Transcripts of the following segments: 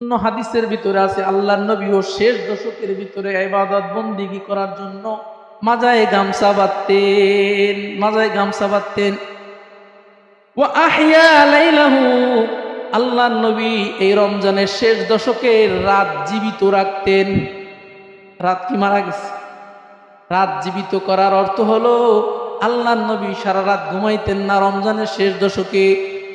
অন্য হাদিসের ভিতরে আছে আল্লাহর নবীও শেষ দশকের ভিতরে ইবাদত বন্দেগী করার জন্য মাজায় গামছা বাঁধতেন। ওয়া আহইয়া লাইলাহু, আল্লাহর নবী এই রমজানের শেষ দশকের রাত জীবিত রাখতেন। রাত কি মারা গেছে? রাত জীবিত করার অর্থ হলো আল্লাহর নবী সারা রাত ঘুমাইতেন না রমজানের শেষ দশকে।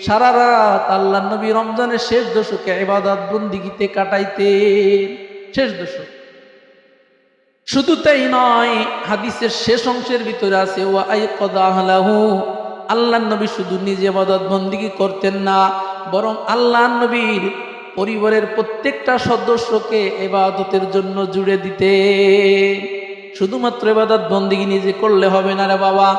সারা রাত আল্লাহর নবী রমজানের শেষ দশকে ইবাদত বন্দেগীতে কাটাইতেন। শেষ দশক। শুধু তাই নয়, হাদিসের শেষ অংশের ভিতরে আছে ওয়া আইকাযা আহলাহু, আল্লাহর নবী শুধু নিজে ইবাদত বন্দেগী করতেন না, বরং আল্লাহর নবীর পরিবারের প্রত্যেকটা সদস্যকে ইবাদতের জন্য জুড়ে দিতেন। শুধুমাত্র ইবাদত বন্দেগী নিজে করলে হবে না রে বাবা।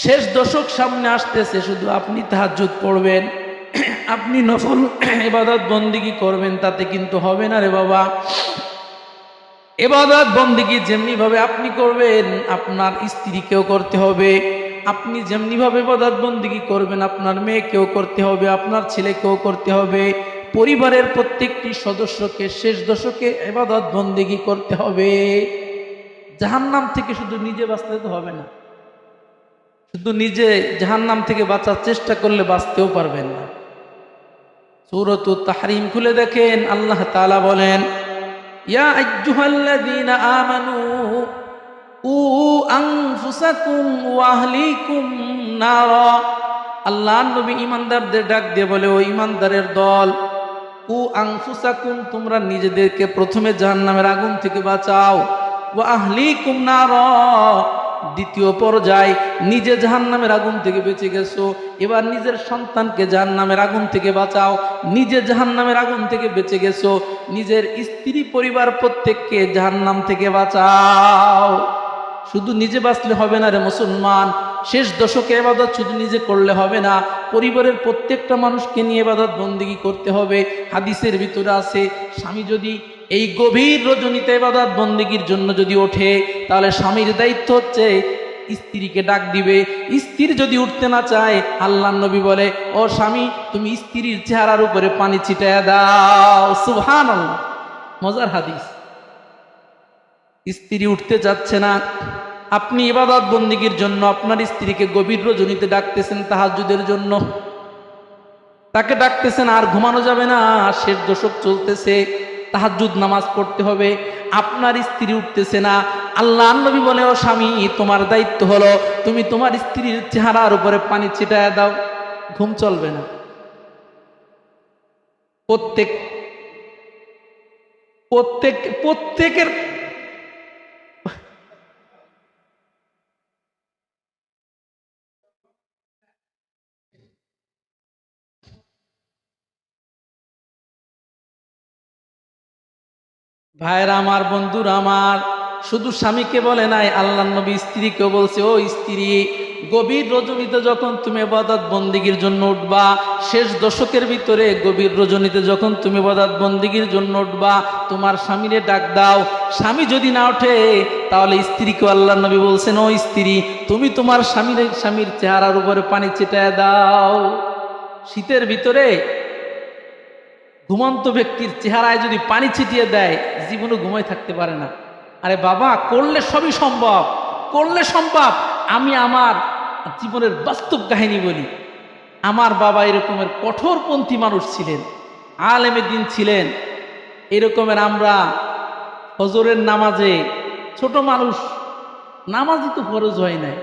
শেষ দশক সামনে আসতেছে, শুধু আপনি তাহাজ্জুদ পড়বেন, আপনি নফল ইবাদত বন্দেগী করবেন, তাতে কিন্তু হবে না রে বাবা। ইবাদত বন্দেগী যেমনি ভাবে আপনি করবেন আপনার স্ত্রীকেও করতে হবে। আপনি যেমনি ভাবে ইবাদত বন্দেগী করবেন আপনার মেয়েকেও করতে হবে, আপনার ছেলেকেও করতে হবে। পরিবারের প্রত্যেকটি সদস্যকে শেষ দশকে ইবাদত বন্দেগী করতে হবে। জাহান্নাম থেকে শুধু নিজে বাঁচতে তো হবে না, শুধু নিজে জাহান্নাম থেকে বাঁচার চেষ্টা করলে বাঁচতেও পারবেন না। সূরাতুত তাহরিম খুলে দেখেন, আল্লাহ তাআলা বলেন, ইয়া আইয়ুহাল্লাযীনা আমানু উ আনফুসাকুম ওয়া আহলিকুম নারা। আল্লাহর নবী ঈমানদারদের ডাক দিয়ে বলে, ও ঈমানদারের দল, উ আনফুসাকুম, তোমরা নিজেদেরকে প্রথমে জাহান্নামের আগুন থেকে বাঁচাও, ওয়া আহলিকুম নারা, দ্বিতীয় পর্যায়ে নিজে জাহান্নামের আগুন থেকে বেঁচে গেছো, এবার নিজের সন্তানকে জাহান্নামের আগুন থেকে বাঁচাও। নিজে জাহান্নামের আগুন থেকে বেঁচে গেছো, নিজের স্ত্রী পরিবার প্রত্যেককে জাহান্নাম থেকে বাঁচাও। শুধু নিজে বাঁচলে হবে না রে মুসলমান। শেষ দশকে ইবাদত শুধু নিজে করলে হবে না, পরিবারের প্রত্যেকটা মানুষকে নিয়ে ইবাদত বন্দেগী করতে হবে। হাদিসের ভিতরে আছে, স্বামী যদি এই গভীর রজনীতে ইবাদত বন্দেগীর জন্য যদি ওঠে, তাহলে স্বামীর দায়িত্ব হচ্ছে স্ত্রীকে ডাক দিবে। স্ত্রী যদি উঠতে না চায়, আল্লাহর নবী বলে, ও স্বামী, তুমি স্ত্রীর চেহারার উপরে পানি ছিটায়া দাও। সুবহানাল্লাহ, মজার হাদিস। স্ত্রী উঠতে চাচ্ছে না, আপনি ইবাদত বন্দেগীর জন্য আপনার স্ত্রীকে গভীর রজনীতে ডাকতেছেন, তাহাজ্জুদের জন্য তাকে ডাকতেছেন, আর ঘুমানো যাবে না, শেষ দশক চলতেছে, তাহাজ্জুদ নামাজ পড়তে হবে। আপনার স্ত্রী উঠতেছে না, আল্লাহর নবী বলে, ও স্বামী, তোমার দায়িত্ব হলো তুমি তোমার স্ত্রীর চেহারার উপরে পানি ছিটায়া দাও। ঘুম চলবে না। প্রত্যেকের ভাইরা আমার, বন্ধুরা আমার, শুধু স্বামীকে বলে নাই, আল্লাহর নবী স্ত্রীকেও বলছে, ও স্ত্রী, গভীর রজনীতে যখন তুমি ইবাদত বন্দেগীর জন্য উঠবা, শেষ দশকের ভিতরে গভীর রজনীতে যখন তুমি ইবাদত বন্দেগীর জন্য উঠবা, তোমার স্বামীরে ডাক দাও। স্বামী যদি না ওঠে, তাহলে স্ত্রীকেও আল্লাহর নবী বলছেন, ও স্ত্রী, তুমি তোমার স্বামীর চেহারার উপরে পানি ছিটায় দাও। শীতের ভিতরে ঘুমন্ত ব্যক্তির চেহারায় যদি পানি ছিটিয়ে দেয়, জীবনে ঘুমায় থাকতে পারে না। আরে বাবা, করলে সবই সম্ভব, করলে সম্ভব। আমি আমার জীবনের বাস্তব কাহিনী বলি। আমার বাবা এরকমের কঠোরপন্থী মানুষ ছিলেন, আলেমে দ্বীন ছিলেন। এরকমের আমরা ফজরের নামাজে, ছোট মানুষ, নামাজই তো ফরজ হয় নাই,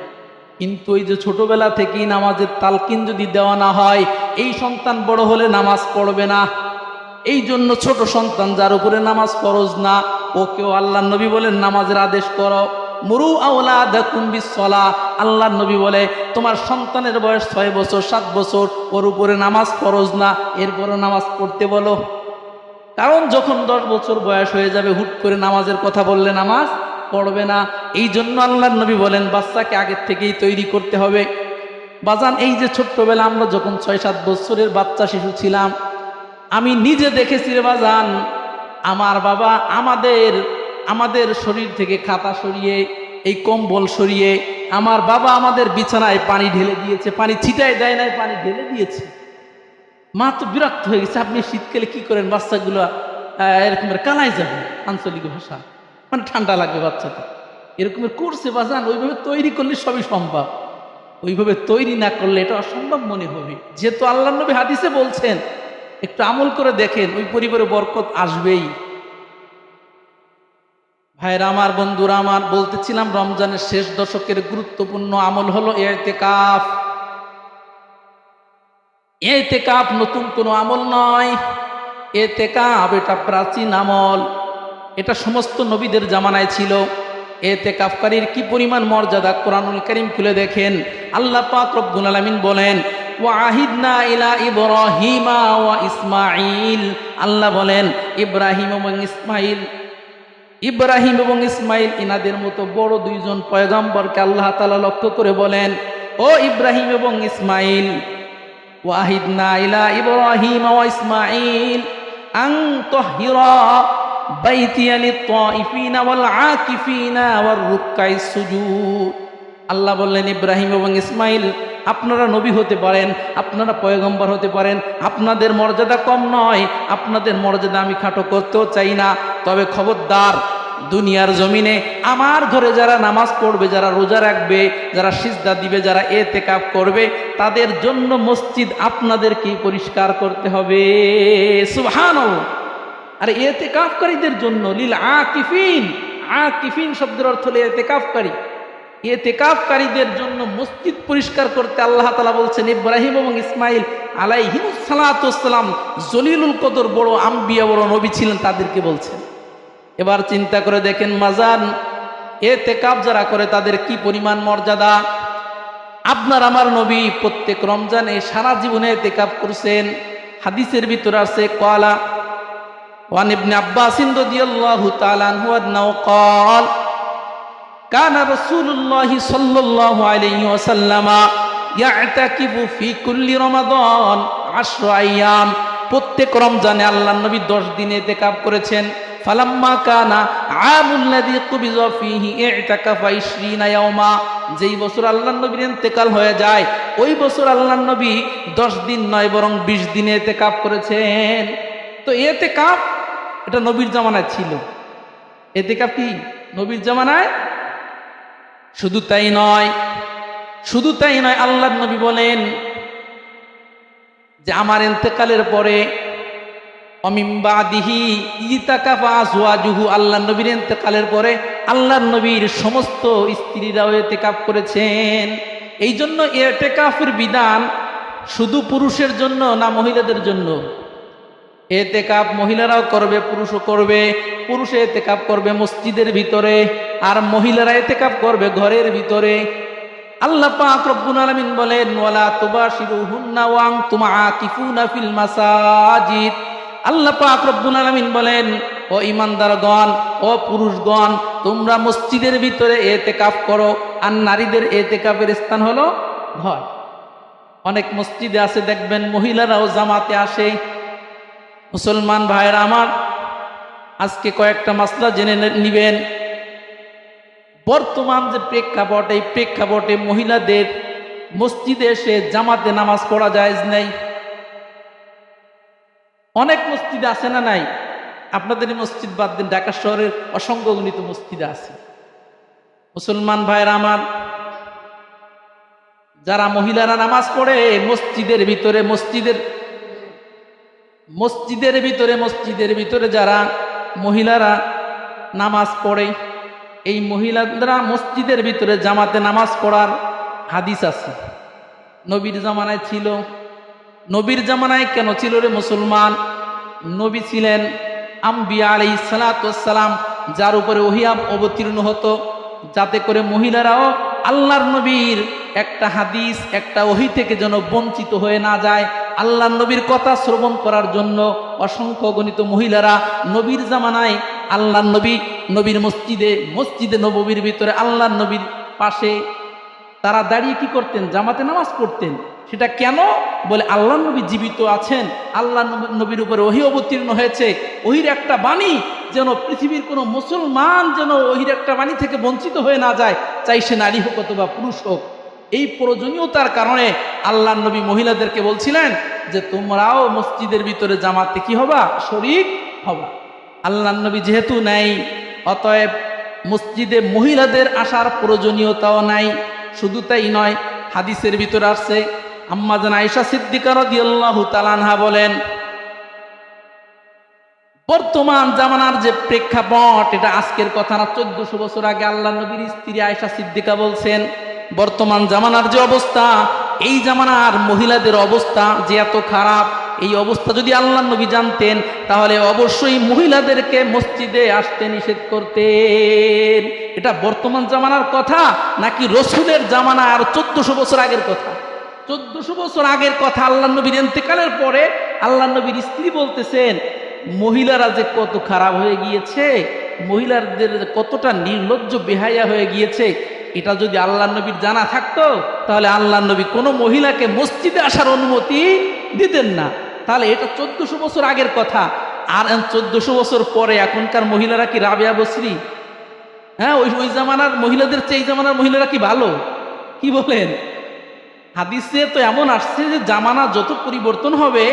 কিন্তু ওই যে ছোটবেলা থেকেই নামাজের তালকিন যদি দেওয়া না হয়, এই সন্তান বড় হলে নামাজ পড়বে না। এই জন্য ছোট সন্তান যার উপরে নামাজ ফরজ না, ওকেও আল্লাহর নবী বলেন নামাজের আদেশ করো। মুরু আওলাদাকুম বিসসালাহ, আল্লাহর নবী বলে, তোমার সন্তানের বয়স 6 বছর 7 বছর, ওর উপরে নামাজ ফরজ না, এরপরও নামাজ পড়তে বলো। কারণ যখন 10 বছর বয়স হয়ে যাবে, হুট করে নামাজের কথা বললে নামাজ পড়বে না। এই জন্য আল্লাহর নবী বলেন, বাচ্চাকে আগের থেকেই তৈরি করতে হবে। বাজান, এই যে ছোট্টবেলা আমরা যখন 6-7 বছরের বাচ্চা শিশু ছিলাম, আমি নিজে দেখেছি রে বাজান, আমার বাবা আমাদের শরীর থেকে খাতা সরিয়ে, এই কম্বল সরিয়ে, আমার বাবা আমাদের বিছানায় পানি ঢেলে দিয়েছে। পানি ছিটায় দেয় নাই, পানি ঢেলে দিয়েছে। মা তো বিরক্ত হয়ে গেছে, আপনি শীতকালে কি করেন বাচ্চাগুলো এরকম কানায় যাবে, আঞ্চলিক ভাষা মানে ঠান্ডা লাগবে বাচ্চাটা, এরকমের করছে বাজান। ওইভাবে তৈরি করলে সবই সম্ভব, ওইভাবে তৈরি না করলে এটা অসম্ভব মনে হবে। যেহেতু আল্লাহ নবী হাদিসে বলছেন, একটু আমল করে দেখেন, ওই পরিবারে বরকত আসবেই। ভাইরা আমার, বন্ধুরা আমার, বলতেছিলাম রমজানের শেষ দশকের গুরুত্বপূর্ণ আমল হলো ইতিকাফ। ইতিকাফ নতুন কোনো আমল নয়, ইতিকাফ এটা প্রাচীন আমল, এটা সমস্ত নবীদের জামানায় ছিল। ইতিকাফকারীর কি পরিমাণ মর্যাদা কোরআনুল কারীম খুলে দেখেন। আল্লাহ পাক রব্বুল আলামিন বলেন, ওয়া আহিদনা ইলা ইব্রাহিমা ওয়া ইসমাঈল। আল্লাহ বলেন ইব্রাহিম এবং ইসমাইল ইনাদের মতো বড় দুইজন পয়গম্বরকে আল্লাহ তাআলা লক্ষ্য করে বলেন, ও ইব্রাহিম এবং ইসমাইল, ওয়াহিদনা ইলা ইব্রাহিম ওয়া ইসমাঈল আন তাহিরা বাইতিয়া লিত-তাইফিনা ওয়াল আকিফিনা ওয়ার রুকআইস সুজুদ। আল্লাহ বললেন ইব্রাহিম এবং ইসমাইল, আপনারা নবী হতে পারেন, আপনারা পয়গম্বর হতে পারেন, আপনাদের মর্যাদা কম নয়, আপনাদের মর্যাদা আমি খাটো করতেও চাই না। তবে খবরদার, দুনিয়ার জমিনে আমার ঘরে যারা নামাজ পড়বে, যারা রোজা রাখবে, যারা সিজদা দিবে, যারা ইতিকাফ করবে, তাদের জন্য মসজিদ আপনাদেরকে পরিষ্কার করতে হবে। সুবহানাল্লাহ। আর ইতিকাফকারীদের জন্য লিল আকিফিন, আকিফিন শব্দের অর্থ হলো ইতিকাফকারী। ইতিকাফকারীদের জন্য মসজিদ পরিষ্কার করতে আল্লাহ তাআলা বলছেন ইব্রাহিম এবং ইসমাইল আলাইহিমুস সালাতু ওয়াস সালাম জলিলুল কদর, বড় আম্বিয়া, বড় নবী ছিলেন, তাদেরকে বলছেন। এবার চিন্তা করে দেখেন মাজান, ইতিকাফ যারা করে তাদের কি পরিমাণ মর্যাদা। আপনার আমার নবী প্রত্যেক রমজানে সারা জীবনে ইতিকাফ করছেন। হাদিসের ভিতরে আছে ক্বালা ওয়ান ইবনে আব্বাস রাদিয়াল্লাহু তাআলা আনহু আন্নাহু ক্বাল কানা রাসূলুল্লাহি সাল্লাল্লাহু আলাইহি ওয়াসাল্লাম ইয়াতাকিফু ফি কুল্লি রমাদান 10 আইয়াম। প্রত্যেক রমজানে আল্লাহর নবী 10 দিন ইতিকাফ করেছেন। ফালাম্মা কানা আমুল্লাযী কুবিযা ফীহি ইতাকাফা 20 ইয়াওমা। যেই বছর আল্লাহর নবীর ইন্তেকাল হয়ে যায়, ওই বছর আল্লাহর নবী 10 দিন নয় বরং 20 দিনে ইতিকাফ করেছেন। তো ইতিকাফ এটা নবীর জামানায় ছিল। ইতিকাফ কি নবীর জামানায়? শুধু তাই নয়, শুধু তাই নয়, আল্লাহর নবী বলেন যে আমার ইন্তেকালের পরে অমিন বাদিহি ইতাকাফা আজওয়াজুহু, আল্লাহর নবীর ইন্তেকালের পরে আল্লাহর নবীর সমস্ত স্ত্রীরাও ইতিকাফ করেছেন। এই জন্য ইতিকাফের বিধান শুধু পুরুষের জন্য না মহিলাদের জন্য? ইতিকাফ মহিলারাও করবে, পুরুষও করবে। পুরুষে ইতিকাফ করবে মসজিদের ভিতরে, আর মহিলারা ইতিকাফ করবে ঘরের ভিতরে। আল্লাহ পাক রব্বুল আলামিন বলেন ওয়ালা তুবাশিরুহুন্না ওয়া আনতুম আকিফুনা ফিল মাসাজিদ। আল্লাহ পাক রব্বুল আলামিন বলেন, ও ঈমানদারগণ, ও পুরুষগণ, তোমরা মসজিদের ভিতরে ইতিকাফ করো, আর নারীদের ইতিকাফের স্থান হলো ঘর। অনেক মসজিদে আছে দেখবেন মহিলারাও জামাতে আসে। মুসলমান ভাইরা আমার, আজকে কয়েকটা মাসলা জেনে নিবেন। বর্তমান যে প্রেক্ষাপট, এই প্রেক্ষাপটে মহিলাদের মসজিদে এসে জামাতে নামাজ পড়া জায়েজ নেই। অনেক মসজিদে আছে না নাই? আপনাদের মসজিদ বাদ দিন, ঢাকা শহরের অসংখ্য গণিত মসজিদে আছে। মুসলমান ভাইরা আমার, যারা মহিলারা নামাজ পড়ে মসজিদের ভিতরে, মসজিদের ভিতরে যারা মহিলারা নামাজ পড়ে, এই মহিলারা মসজিদের ভিতরে জামাতে নামাজ পড়ার হাদিস আছে। নবীর জামানায় ছিল। নবীর জামানায় কেন ছিল রে মুসলমান? নবী ছিলেন আম্বিয়া আলাইহিস সালাতু ওয়াস সালাম, যার উপরে ওহী অবতীর্ণ হতো, যাতে করে মহিলারাও আল্লাহর নবীর একটা হাদিস, একটা ওহী থেকে যেন বঞ্চিত হয়ে না যায়। আল্লাহর নবীর কথা শ্রবণ করার জন্য অসংখ্য গণিত মহিলারা নবীর জামানায় আল্লাহর নবীর মসজিদে নববীর ভিতরে আল্লাহর নবীর পাশে তারা দাঁড়িয়ে কি করতেন? জামাতে নামাজ পড়তেন। সেটা কেন? বলে আল্লাহর নবী জীবিত আছেন, আল্লাহর নবীর উপরে ওহী অবতীর্ণ হয়েছে, ওহীর একটা বাণী যেন পৃথিবীর কোনো মুসলমান যেন ওহীর একটা বাণী থেকে বঞ্চিত হয়ে না যায়, চাই সে নারী হোক অথবা পুরুষ হোক। এই প্রয়োজনীয়তার কারণে আল্লাহর নবী মহিলাদেরকে বলছিলেন যে তোমরাও মসজিদের ভিতরে জামাতে কি হবা, শরীক হবা। আল্লাহর নবী যেহেতু নাই, অতএব মসজিদে মহিলাদের আসার প্রয়োজনীয়তাও নাই। শুধু তাই নয়, হাদিসের ভিতরে আসছে, আম্মা জান আয়েশা সিদ্দিকা রাদিয়াল্লাহু তাআলা আনহা বলেন, বর্তমান জামানার যে প্রেক্ষাপট, এটা আজকের কথা না, 1400 বছর আগে আল্লাহর নবীর স্ত্রী আয়েশা সিদ্দিকা বলছেন, বর্তমান জামানার যে অবস্থা, এই জামানার মহিলাদের অবস্থা যে এত খারাপ, এই অবস্থা যদি আল্লাহর নবী জানতেন তাহলে অবশ্যই মহিলাদেরকে মসজিদে আসতে নিষেধ করতেন। এটা বর্তমান জামানার কথা নাকি রসুলের জামানা আর 1400 বছর আগের কথা? 1400 বছর আগের কথা। আল্লাহর নবীর ইন্তেকালের পরে আল্লাহর নবীর স্ত্রী বলতেছেন, মহিলারা যে কত খারাপ হয়ে গিয়েছে, মহিলাদের কতটা নির্লজ্জ বেহায়া হয়ে গিয়েছে, এটা যদি আল্লাহর নবীর জানা থাকতো তাহলে আল্লাহর নবী কোনো মহিলাকে মসজিদে আসার অনুমতি দিতেন না। তাহলে এটা 1400 বছর আগের কথা। আর 1400 বছর পরে এখনকার মহিলারা কি রাবেয়া বসরি? হ্যাঁ, ওই জামানার মহিলাদের চেয়ে এই জামানার মহিলারা কি ভালো? কি বলেন? হাদিসে তো এমন আসছে যে জামানা যত পরিবর্তন হবে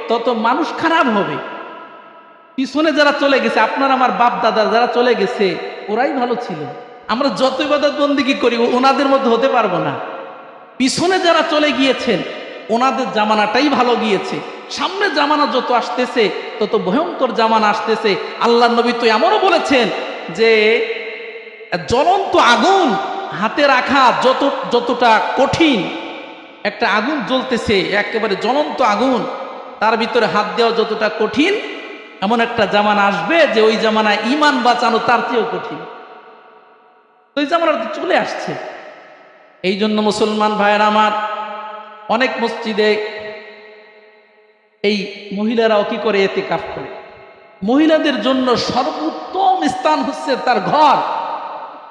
তত মানুষ খারাপ হবে। পিছনে যারা চলে গেছে, আপনার আমার বাপ দাদা যারা চলে গেছে, ওরাই ভালো ছিল। আমরা যত ইবাদত বন্দেগী করি ওনাদের মধ্যে হতে পারবো না। পিছনে যারা চলে গিয়েছেন ওনাদের জামানাটাই ভালো গিয়েছে। সামনে জামানা যত আসতেছে তত ভয়ঙ্কর জামানা আসতেছে। আল্লাহর নবী তো এমনও বলেছেন যে জ্বলন্ত আগুন হাতে রাখা যতটা কঠিন, একটা আগুন জ্বলতেছে, একেবারে জ্বলন্ত আগুন, তার ভিতরে হাত দেওয়া যতটা কঠিন, এমন একটা জামানা আসবে যে ওই জামানায় ঈমান বাঁচানো তার চেয়েও কঠিন। ওই জামানা চলে আসছে। এই জন্য মুসলমান ভাইয়েরা আমার, অনেক মসজিদে এই মহিলারাও কি করে, ইতিকাফ করে। মহিলাদের জন্য সর্বোত্তম স্থান হচ্ছে তার ঘর,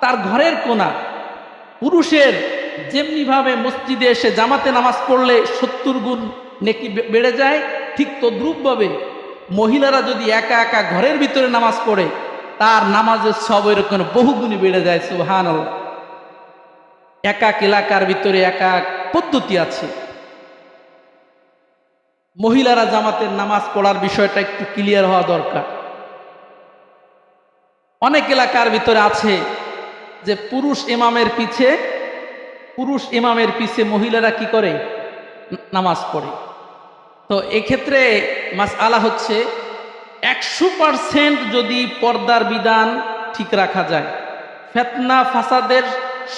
তার ঘরের কোণা। পুরুষের যেমনি ভাবে মসজিদে এসে জামাতে নামাজ পড়লে 70 গুণ নেকি বেড়ে যায়, ঠিক তদ্রূপভাবে মহিলারা যদি একা একা ঘরের ভিতরে নামাজ পড়ে তার নামাজের সব এরকম বহুগুণে বেড়ে যায়। সুবহানাল্লাহ। এক এক এলাকার ভিতরে এক এক পদ্ধতি আছে। মহিলারা জামাতের নামাজ পড়ার বিষয়টা একটু ক্লিয়ার হওয়া দরকার। অনেক এলাকার ভিতরে আছে যে পুরুষ ইমামের পিছে মহিলারা কি করে, নামাজ পড়ে। তো এক্ষেত্রে মাসআলা হচ্ছে 100% যদি পর্দার বিধান ঠিক রাখা যায়, ফিতনা ফাসাদের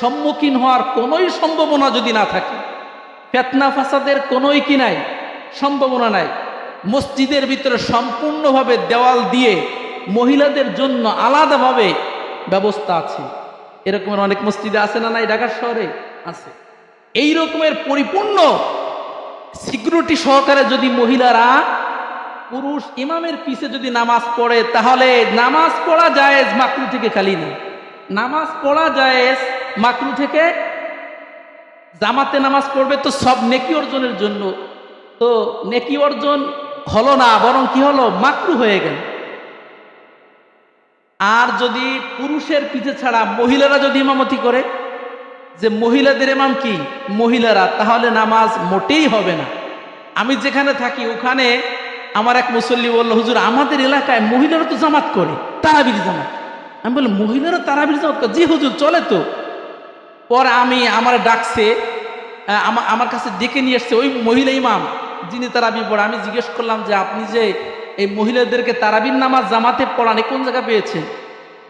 সম্মুখীন হওয়ার কোনোই সম্ভাবনা যদি না থাকে, ফিতনা ফাসাদের কোনোই কি নাই, সম্ভাবনা নাই, মসজিদের ভিতরে সম্পূর্ণভাবে দেওয়াল দিয়ে মহিলাদের জন্য আলাদাভাবে ব্যবস্থা আছে। এরকমের অনেক মসজিদে আছে না নাই? ঢাকা শহরে আছে। এই রকমের পরিপূর্ণ সিকিউরিটি সহকারে যদি মহিলারা পুরুষ ইমামের পিছে যদি নামাজ পড়ে, তাহলে নামাজ পড়া জায়েজ, মাকরু থেকে খালি না। নামাজ পড়া জায়েজ, মাকরু থেকে। জামাতে নামাজ পড়বে তো সব নেকি অর্জনের জন্য, তো নেকি অর্জন হলো না, বরং কি হলো, মাকরু হয়ে গেল। আর যদি পুরুষের পিছে ছাড়া মহিলারা যদি ইমামতি করে, যে মহিলাদের ইমাম কি মহিলারা, তাহলে নামাজ মোটেই হবে না। আমি যেখানে থাকি ওখানে আমার এক মুসল্লি বলল, হুজুর আমাদের এলাকায় মহিলারা তো জামাত করে, তারাবির জামাত। আমি বললাম, মহিলারা তারাবির জামাত করে? জি হুজুর, চলে তো। পরে আমার ডাকছে, আমার কাছে ডেকে নিয়ে এসছে ওই মহিলা ইমাম যিনি তারাবি পড়ে। আমি জিজ্ঞেস করলাম যে আপনি যে এই মহিলাদেরকে তারাবির নামাজ জামাতে পড়ান, কোন জায়গা পেয়েছেন?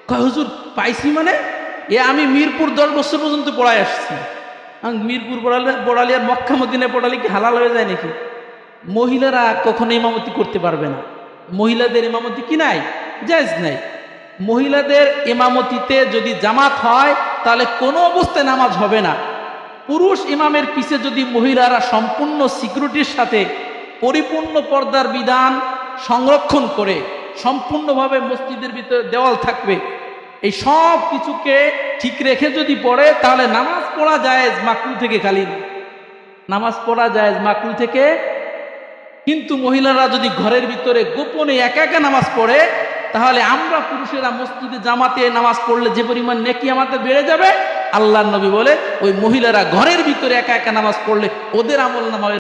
কয় হুজুর পাইছি মানে আমি মিরপুর 10 বছর পর্যন্ত পড়াই আসছি। মিরপুর পড়ালে আর মক্কা মদিনায় পড়ালে কি হালাল হয়ে যায় নাকি? মহিলারা কখনো ইমামতি করতে পারবে না। মহিলাদের ইমামতি কি নাই, জায়েজ নাই। মহিলাদের ইমামতিতে যদি জামাত হয় তাহলে কোনো অবস্থায় নামাজ হবে না। পুরুষ ইমামের পিছে যদি মহিলারা সম্পূর্ণ সিকিউরিটির সাথে পরিপূর্ণ পর্দার বিধান সংরক্ষণ করে সম্পূর্ণভাবে মসজিদের ভিতরে দেওয়াল থাকবে, এই সব কিছুকে ঠিক রেখে যদি পড়ে, তাহলে নামাজ পড়া জায়েজ, মাকরু থেকে খালি না। নামাজ পড়া জায়েজ, মাকরু থেকে। কিন্তু মহিলারা যদি ঘরের ভিতরে গোপনে একা একা নামাজ পড়ে, তাহলে আমরা পুরুষেরা মসজিদে জামাতে নামাজ পড়লে যে পরিমাণ নেকি আমাদের বেড়ে যাবে, আল্লাহর নবী বলে ওই মহিলারা ঘরের ভিতরে একা একা নামাজ পড়লে ওদের আমল নামায়